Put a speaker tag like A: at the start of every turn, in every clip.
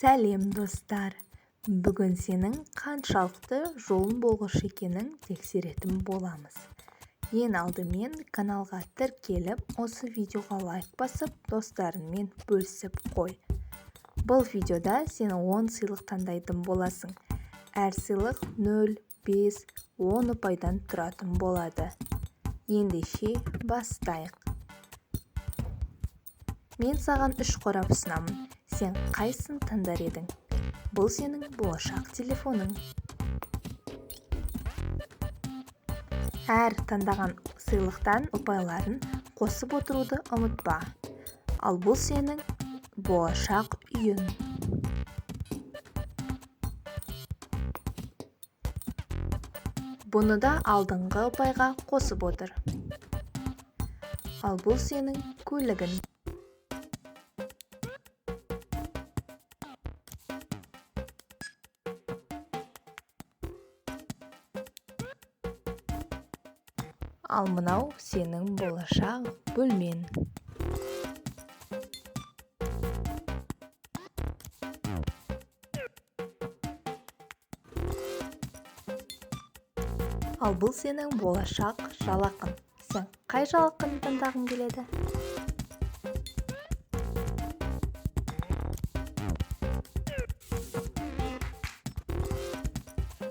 A: Сәлем достар! Бүгін сенің қаншалықты жолын болғыш екенін тексеретін боламыз. Ең алдымен каналға тіркеліп, осы видеоға лайк басып, достарыңмен бөлісіп қой. Бұл видеода сен 10 сыйлық таңдайтын боласың. Әр сыйлық 0, 5, 10 ұпайдан тұратын болады. Ендеше бастайық. Мен саған 3 қорап ұсынамын. Сен қайсысын таңдар едің? Бұл сенің болашақ телефоның. Әр таңдаған сыйлықтан ұпайларын қосып отыруды ұмытпа. Ал бұл сенің болашақ үйің. Бұны да алдыңғы ұпайға қосып отыр. Ал бұл сенің көлігің. Ал мынау сенің болашақ бөлмен. Ал бұл сенің болашақ жалақың. Сен қай жалақыны таңдағың келеді?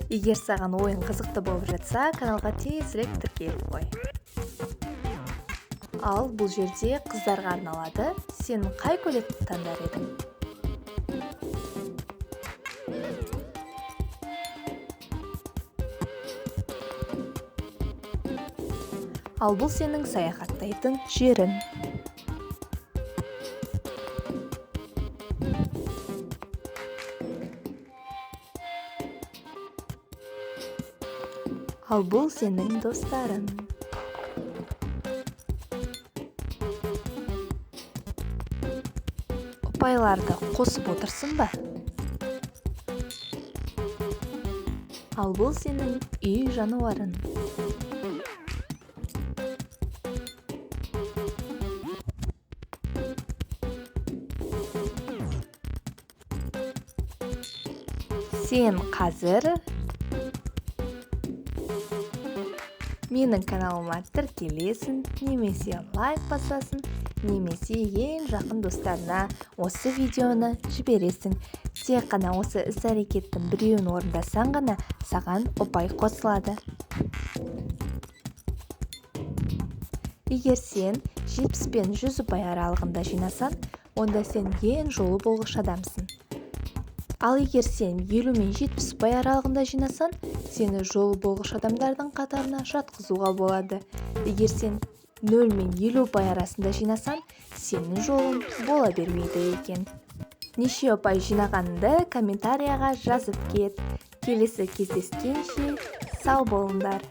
A: Егер саған ойын қызықты болып жатса, каналға тезірек тіркеліп қой. Ал бұл жерде қыздарға арналады. Сен қай көйлекті таңдар едің? Ал бұл сенің саяхаттайтын жерің. Ал бұл сенің достарың. Ұпайларды қосып отырсың ба? Ал бұл сенің үй жануарың. Сен қазір менің каналыма тіркелесің, немесе лайк басасың, немесе ең жақын достарына осы видеоны жібересің. Тек қана осы іс-әрекеттің біреуін орындасаң ғана саған ұпай қосылады. Егер сен 70 пен 100 ұпай аралығында жинасаң, онда сен ең жолы болғыш адамсың. Ал егер сен 50 мен 70 ұпай аралығында жинасаң, сені жолы болғыш адамдардың қатарына жатқызуға болады. Егер сен 0 мен 50 ұпай арасында жинасаң, сенің жолың бола бермейді екен. Неше ұпай жинағаныңды комментарияға жазып кет. Келесі кездескенше сау болыңдар.